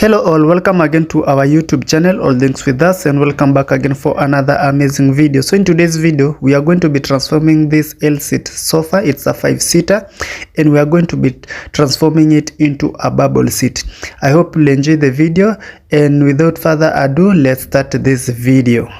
Hello all, welcome again to our YouTube channel, All Things With Us, and welcome back again for another amazing video. So in today's video, we are going to be transforming this L-seat sofa. It's a 5-seater, and we are going to be transforming it into a bubble seat. I hope you'll enjoy the video, and without further ado, let's start this video.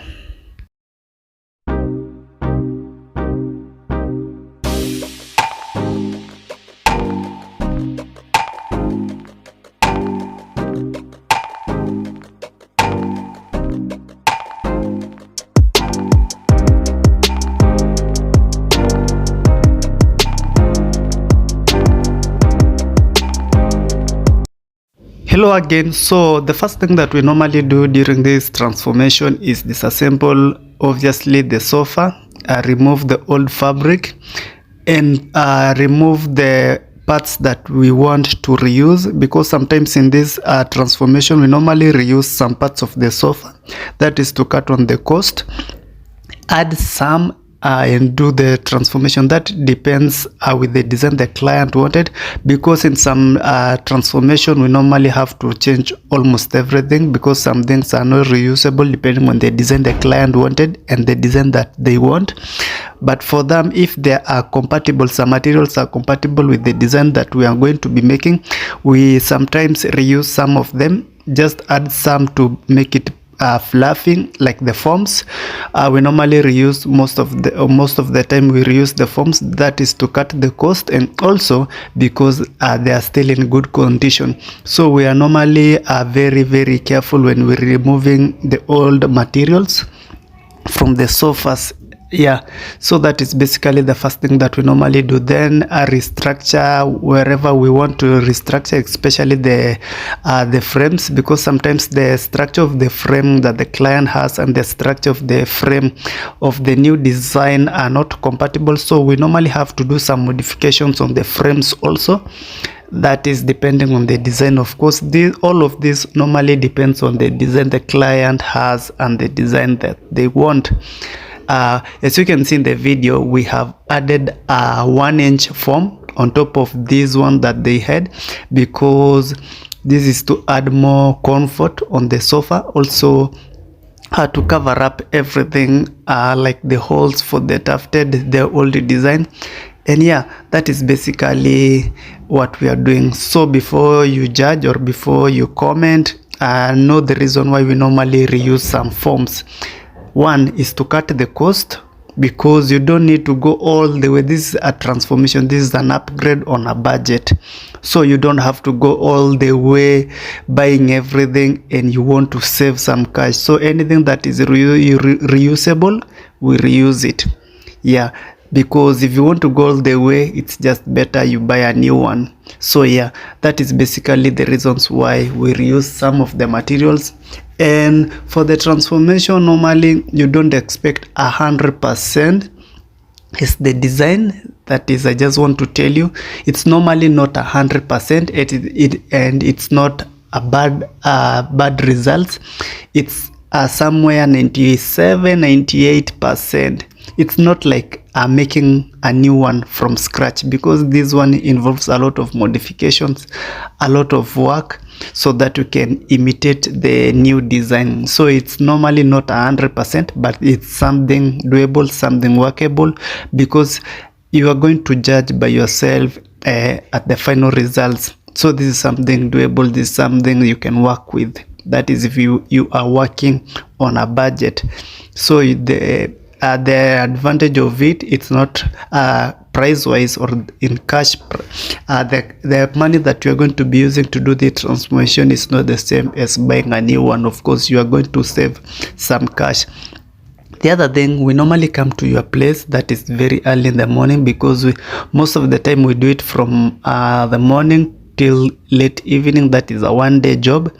Hello again. So the first thing that we normally do during this transformation is disassemble obviously the sofa, remove the old fabric, and remove the parts that we want to reuse, because sometimes in this transformation we normally reuse some parts of the sofa. That is to cut on the cost, add some and do the transformation. That depends with the design the client wanted, because in some transformation we normally have to change almost everything, because some things are not reusable depending on the design the client wanted and the design that they want. But for them, if they are compatible, some materials are compatible with the design that we are going to be making, we sometimes reuse some of them, just add some to make it fluffing, like the foams. We normally reuse most of the time we reuse the foams. That is to cut the cost, and also because they are still in good condition. So we are normally very careful when we're removing the old materials from the sofas. Yeah, so that is basically the first thing that we normally do. Then restructure wherever we want to restructure, especially the frames, because sometimes the structure of the frame that the client has and the structure of the frame of the new design are not compatible. So we normally have to do some modifications on the frames also. That is depending on the design, of course. All of this normally depends on the design the client has and the design that they want. As you can see in the video, we have added a 1-inch foam on top of this one that they had, because this is to add more comfort on the sofa, also to cover up everything, like the holes for the tufted, the old design. And yeah, that is basically what we are doing. So before you judge or before you comment, know the reason why we normally reuse some foams. One is to cut the cost, because you don't need to go all the way. This is a transformation, this is an upgrade on a budget, so you don't have to go all the way buying everything, and you want to save some cash. So anything that is reusable, we reuse it. Yeah, because if you want to go all the way, it's just better you buy a new one. So yeah, that is basically the reasons why we reuse some of the materials. And for the transformation, normally you don't expect 100%. It's the design, that is, I just want to tell you, it's normally not 100%. And it's not a bad results. It's somewhere 97-98%. It's not like making a new one from scratch, because this one involves a lot of modifications, a lot of work, so that you can imitate the new design. So it's normally not 100%, but it's something doable, something workable, because you are going to judge by yourself at the final results. So this is something doable, this is something you can work with. That is if you are working on a budget. So the advantage of it, it's not price wise or in cash. The money that you are going to be using to do the transformation is not the same as buying a new one. Of course, you are going to save some cash. The other thing, we normally come to your place that is very early in the morning, because most of the time we do it from the morning till late evening. That is a one-day job,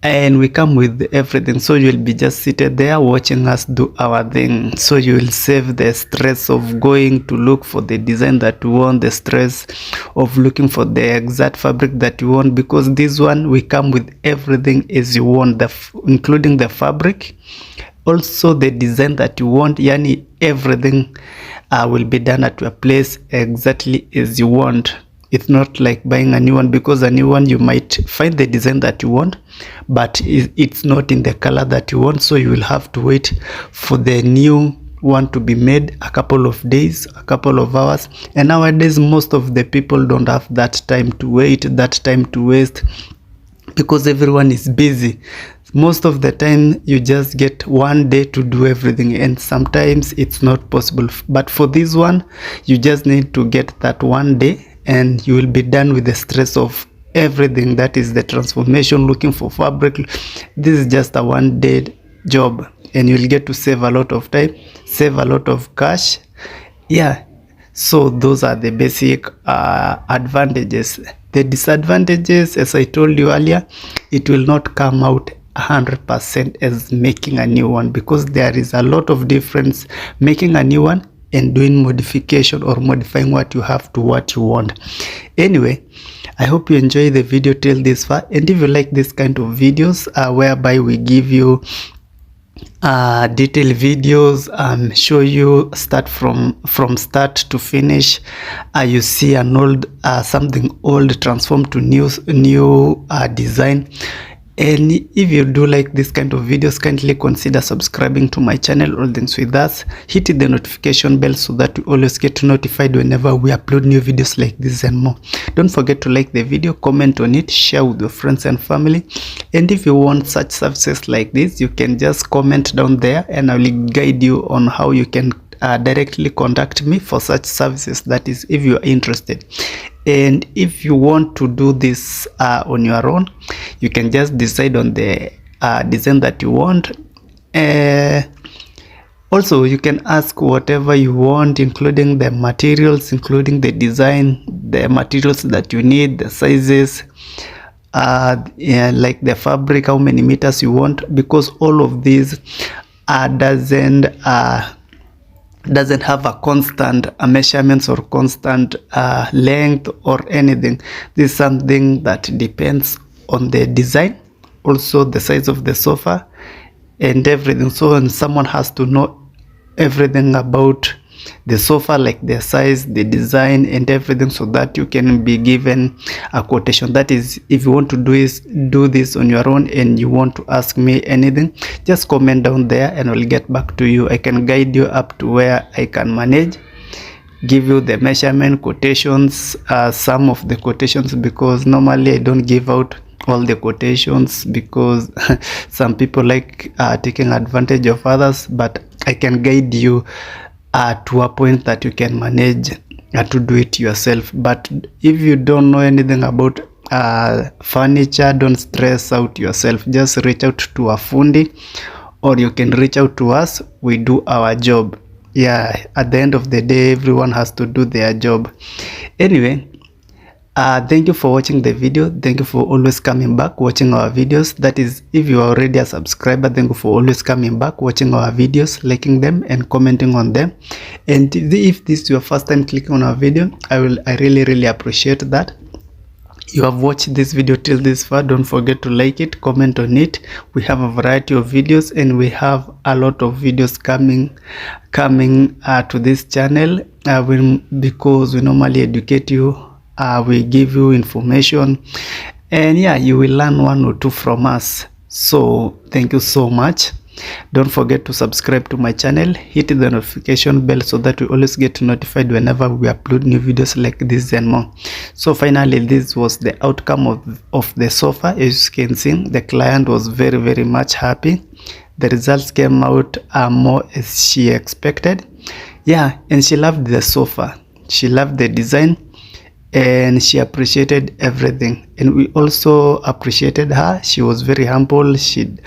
and we come with everything. So you'll be just seated there watching us do our thing. So you will save the stress of going to look for the design that you want, the stress of looking for the exact fabric that you want, because this one we come with everything as you want, including the fabric, also the design that you want. Yani everything will be done at your place exactly as you want. It's not like buying a new one, because a new one you might find the design that you want, but it's not in the color that you want, so you will have to wait for the new one to be made, a couple of days, a couple of hours. And nowadays most of the people don't have that time to wait, that time to waste, because everyone is busy. Most of the time you just get one day to do everything, and sometimes it's not possible. But for this one, you just need to get that one day and you will be done with the stress of everything, that is the transformation, looking for fabric. This is just a one day job, and you'll get to save a lot of time, save a lot of cash. Yeah, so those are the basic advantages. The disadvantages, as I told you earlier, it will not come out 100% as making a new one, because there is a lot of difference making a new one and doing modification or modifying what you have to what you want. Anyway, I hope you enjoy the video till this far, and if you like this kind of videos whereby we give you detailed videos, show you start from start to finish, you see an old something old transformed to new design. And if you do like this kind of videos, kindly consider subscribing to my channel, All Things With Us. Hit the notification bell so that you always get notified whenever we upload new videos like this and more. Don't forget to like the video, comment on it, share with your friends and family. And if you want such services like this, you can just comment down there and I will guide you on how you can directly contact me for such services, that is if you are interested. And if you want to do this on your own, you can just decide on the design that you want. Also, you can ask whatever you want, including the materials, including the design, the materials that you need, the sizes, yeah, like the fabric, how many meters you want, because all of these doesn't have a constant measurements or constant length or anything. This is something that depends on the design, also the size of the sofa and everything. So when someone has to know everything about the sofa, like the size, the design and everything, so that you can be given a quotation. That is, if you want to do this on your own and you want to ask me anything, just comment down there and I'll get back to you. I can guide you up to where I can manage, give you the measurement, quotations, some of the quotations, because normally I don't give out all the quotations, because some people like taking advantage of others, but I can guide you to a point that you can manage to do it yourself. But if you don't know anything about furniture, don't stress out yourself. Just reach out to a fundi, or you can reach out to us. We do our job. Yeah, at the end of the day, everyone has to do their job. Anyway, thank you for watching the video. Thank you for always coming back watching our videos. That is, if you are already a subscriber, thank you for always coming back watching our videos, liking them and commenting on them. And if this is your first time clicking on our video, I really appreciate that you have watched this video till this far. Don't forget to like it, comment on it. We have a variety of videos and we have a lot of videos coming to this channel, because we normally educate you. We give you information, and yeah, you will learn one or two from us. So thank you so much. Don't forget to subscribe to my channel, hit the notification bell so that you always get notified whenever we upload new videos like this and more. So finally, this was the outcome of the sofa. As you can see, the client was very much happy. The results came out more as she expected. Yeah, and she loved the sofa, she loved the design, and she appreciated everything, and we also appreciated her. She was very humble, she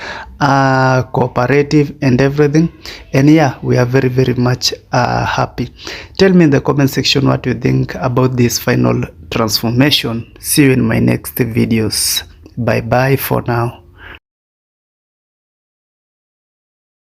cooperative and everything. And yeah, we are very much happy. Tell me in the comment section what you think about this final transformation. See you in my next videos. Bye bye for now.